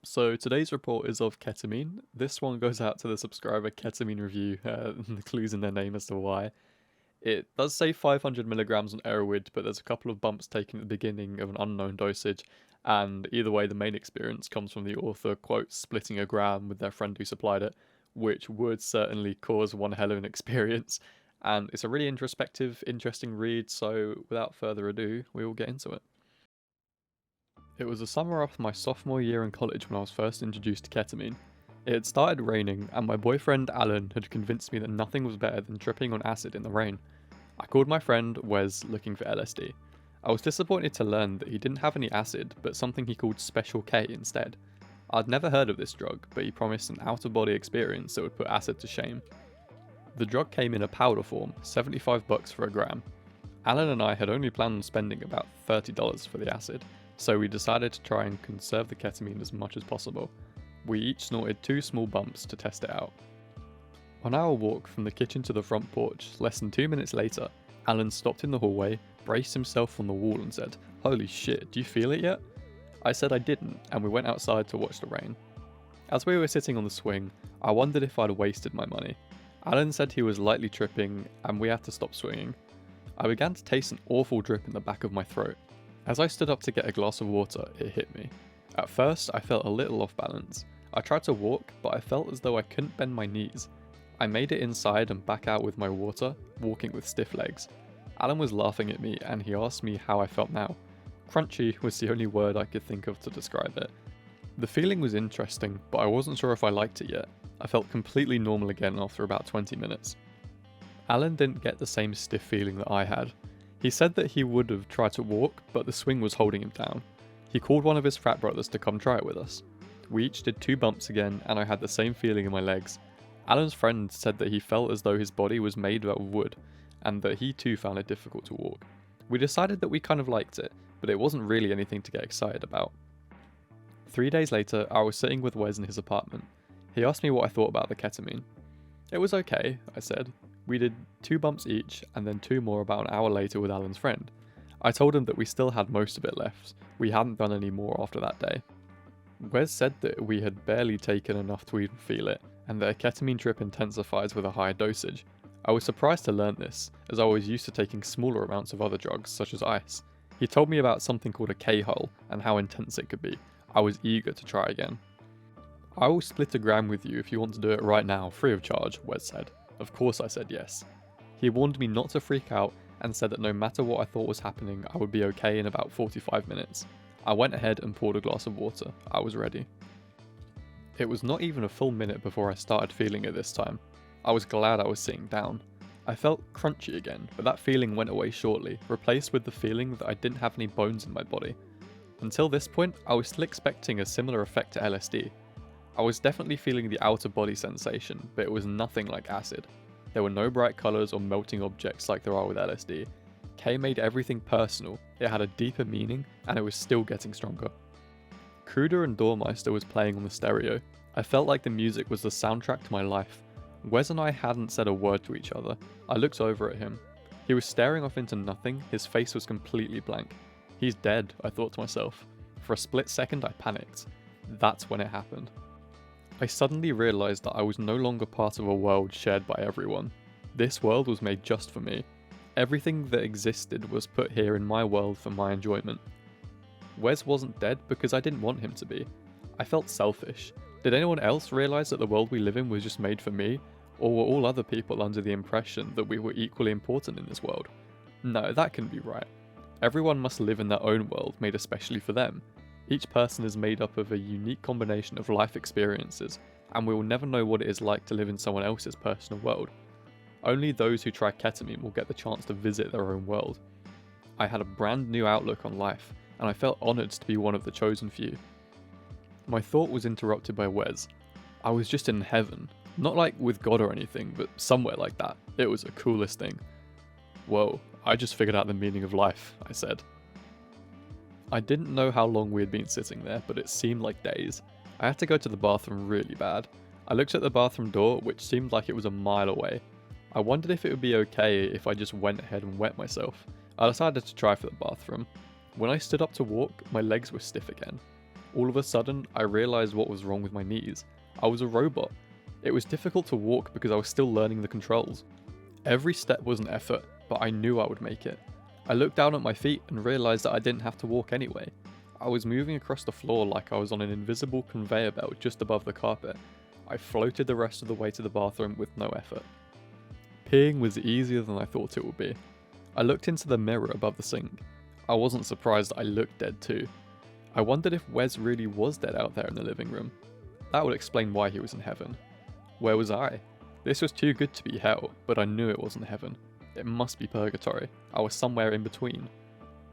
So today's report is of ketamine. This one goes out to the subscriber Ketamine Review, the clues in their name as to why. It does say 500 milligrams on Erowid, but there's a couple of bumps taken at the beginning of an unknown dosage, and either way, the main experience comes from the author, quote, splitting a gram with their friend who supplied it, which would certainly cause one hell of an experience. And it's a really introspective, interesting read, so without further ado, we will get into it. It was the summer after my sophomore year in college when I was first introduced to ketamine. It had started raining, and my boyfriend Alan had convinced me that nothing was better than tripping on acid in the rain. I called my friend Wes looking for LSD. I was disappointed to learn that he didn't have any acid, but something he called Special K instead. I'd never heard of this drug, but he promised an out-of-body experience that would put acid to shame. The drug came in a powder form, $75 for a gram. Alan and I had only planned on spending about $30 for the acid, so we decided to try and conserve the ketamine as much as possible. We each snorted 2 small bumps to test it out. On our walk from the kitchen to the front porch, less than 2 minutes later, Alan stopped in the hallway, braced himself on the wall and said, "Holy shit, do you feel it yet?" I said I didn't, and we went outside to watch the rain. As we were sitting on the swing, I wondered if I'd wasted my money. Alan said he was lightly tripping, and we had to stop swinging. I began to taste an awful drip in the back of my throat. As I stood up to get a glass of water, it hit me. At first, I felt a little off balance. I tried to walk, but I felt as though I couldn't bend my knees. I made it inside and back out with my water, walking with stiff legs. Alan was laughing at me, and he asked me how I felt now. Crunchy was the only word I could think of to describe it. The feeling was interesting, but I wasn't sure if I liked it yet. I felt completely normal again after about 20 minutes. Alan didn't get the same stiff feeling that I had. He said that he would have tried to walk, but the swing was holding him down. He called one of his frat brothers to come try it with us. We each did 2 bumps again, and I had the same feeling in my legs. Alan's friend said that he felt as though his body was made out of wood, and that he too found it difficult to walk. We decided that we kind of liked it, but it wasn't really anything to get excited about. 3 days later, I was sitting with Wes in his apartment. He asked me what I thought about the ketamine. It was okay, I said. We did 2 bumps each, and then 2 more about an hour later with Alan's friend. I told him that we still had most of it left. We hadn't done any more after that day. Wes said that we had barely taken enough to even feel it, and that a ketamine trip intensifies with a higher dosage. I was surprised to learn this, as I was used to taking smaller amounts of other drugs, such as ice. He told me about something called a K-hole, and how intense it could be. I was eager to try again. "I will split a gram with you if you want to do it right now, free of charge," Wes said. Of course I said yes. He warned me not to freak out and said that no matter what I thought was happening, I would be okay in about 45 minutes. I went ahead and poured a glass of water. I was ready. It was not even a full minute before I started feeling it this time. I was glad I was sitting down. I felt crunchy again, but that feeling went away shortly, replaced with the feeling that I didn't have any bones in my body. Until this point, I was still expecting a similar effect to LSD. I was definitely feeling the outer body sensation, but it was nothing like acid. There were no bright colours or melting objects like there are with LSD. K made everything personal, it had a deeper meaning, and it was still getting stronger. Kruder and Dormeister was playing on the stereo. I felt like the music was the soundtrack to my life. Wes and I hadn't said a word to each other. I looked over at him. He was staring off into nothing, his face was completely blank. He's dead, I thought to myself. For a split second I panicked. That's when it happened. I suddenly realised that I was no longer part of a world shared by everyone. This world was made just for me. Everything that existed was put here in my world for my enjoyment. Wes wasn't dead because I didn't want him to be. I felt selfish. Did anyone else realise that the world we live in was just made for me? Or were all other people under the impression that we were equally important in this world? No, that couldn't be right. Everyone must live in their own world made especially for them. Each person is made up of a unique combination of life experiences, and we will never know what it is like to live in someone else's personal world. Only those who try ketamine will get the chance to visit their own world. I had a brand new outlook on life, and I felt honoured to be one of the chosen few. My thought was interrupted by Wes. I was just in heaven. Not like with God or anything, but somewhere like that. It was the coolest thing. "Whoa, I just figured out the meaning of life," I said. I didn't know how long we had been sitting there, but it seemed like days. I had to go to the bathroom really bad. I looked at the bathroom door, which seemed like it was a mile away. I wondered if it would be okay if I just went ahead and wet myself. I decided to try for the bathroom. When I stood up to walk, my legs were stiff again. All of a sudden, I realized what was wrong with my knees. I was a robot. It was difficult to walk because I was still learning the controls. Every step was an effort, but I knew I would make it. I looked down at my feet and realized that I didn't have to walk anyway. I was moving across the floor like I was on an invisible conveyor belt just above the carpet. I floated the rest of the way to the bathroom with no effort. Peeing was easier than I thought it would be. I looked into the mirror above the sink. I wasn't surprised I looked dead too. I wondered if Wes really was dead out there in the living room. That would explain why he was in heaven. Where was I? This was too good to be hell, but I knew it wasn't heaven. It must be purgatory. I was somewhere in between.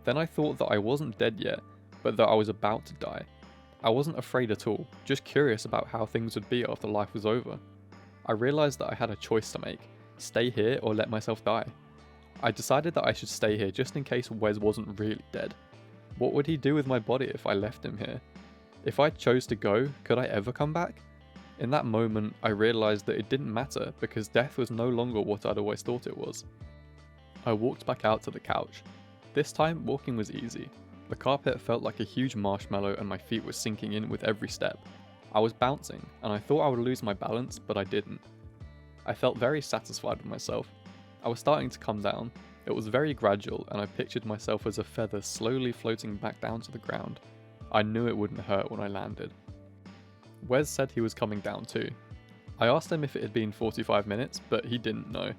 Then I thought that I wasn't dead yet, but that I was about to die. I wasn't afraid at all, just curious about how things would be after life was over. I realised that I had a choice to make, stay here or let myself die. I decided that I should stay here just in case Wes wasn't really dead. What would he do with my body if I left him here? If I chose to go, could I ever come back? In that moment, I realised that it didn't matter because death was no longer what I'd always thought it was. I walked back out to the couch. This time, walking was easy. The carpet felt like a huge marshmallow and my feet were sinking in with every step. I was bouncing, and I thought I would lose my balance, but I didn't. I felt very satisfied with myself. I was starting to come down. It was very gradual, and I pictured myself as a feather slowly floating back down to the ground. I knew it wouldn't hurt when I landed. Wes said he was coming down too. I asked him if it had been 45 minutes, but he didn't know.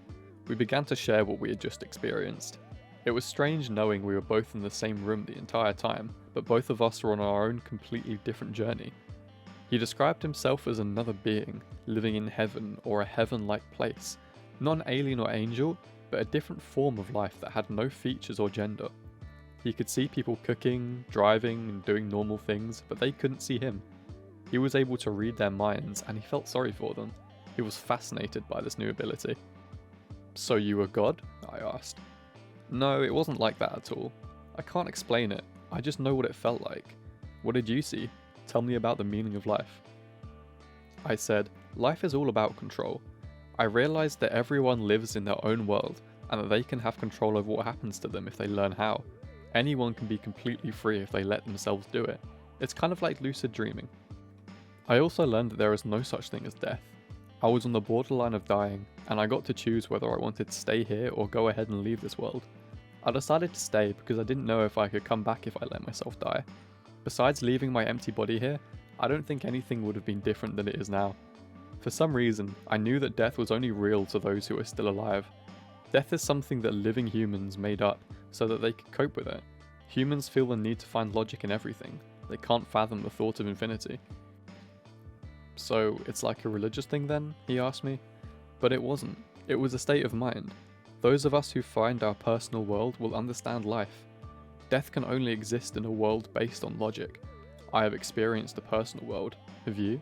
We began to share what we had just experienced. It was strange knowing we were both in the same room the entire time, but both of us were on our own completely different journey. He described himself as another being, living in heaven or a heaven-like place. Not an alien or angel, but a different form of life that had no features or gender. He could see people cooking, driving, and doing normal things, but they couldn't see him. He was able to read their minds, and he felt sorry for them. He was fascinated by this new ability. "So you were God?" I asked. "No, it wasn't like that at all. I can't explain it. I just know what it felt like. What did you see? Tell me about the meaning of life." I said, "Life is all about control. I realized that everyone lives in their own world and that they can have control over what happens to them if they learn how. Anyone can be completely free if they let themselves do it. It's kind of like lucid dreaming." I also learned that there is no such thing as death. I was on the borderline of dying, and I got to choose whether I wanted to stay here or go ahead and leave this world. I decided to stay because I didn't know if I could come back if I let myself die. Besides leaving my empty body here, I don't think anything would have been different than it is now. For some reason, I knew that death was only real to those who are still alive. Death is something that living humans made up so that they could cope with it. Humans feel the need to find logic in everything. They can't fathom the thought of infinity. "So, it's like a religious thing then?" he asked me. But it wasn't. It was a state of mind. Those of us who find our personal world will understand life. Death can only exist in a world based on logic. I have experienced a personal world. Have you?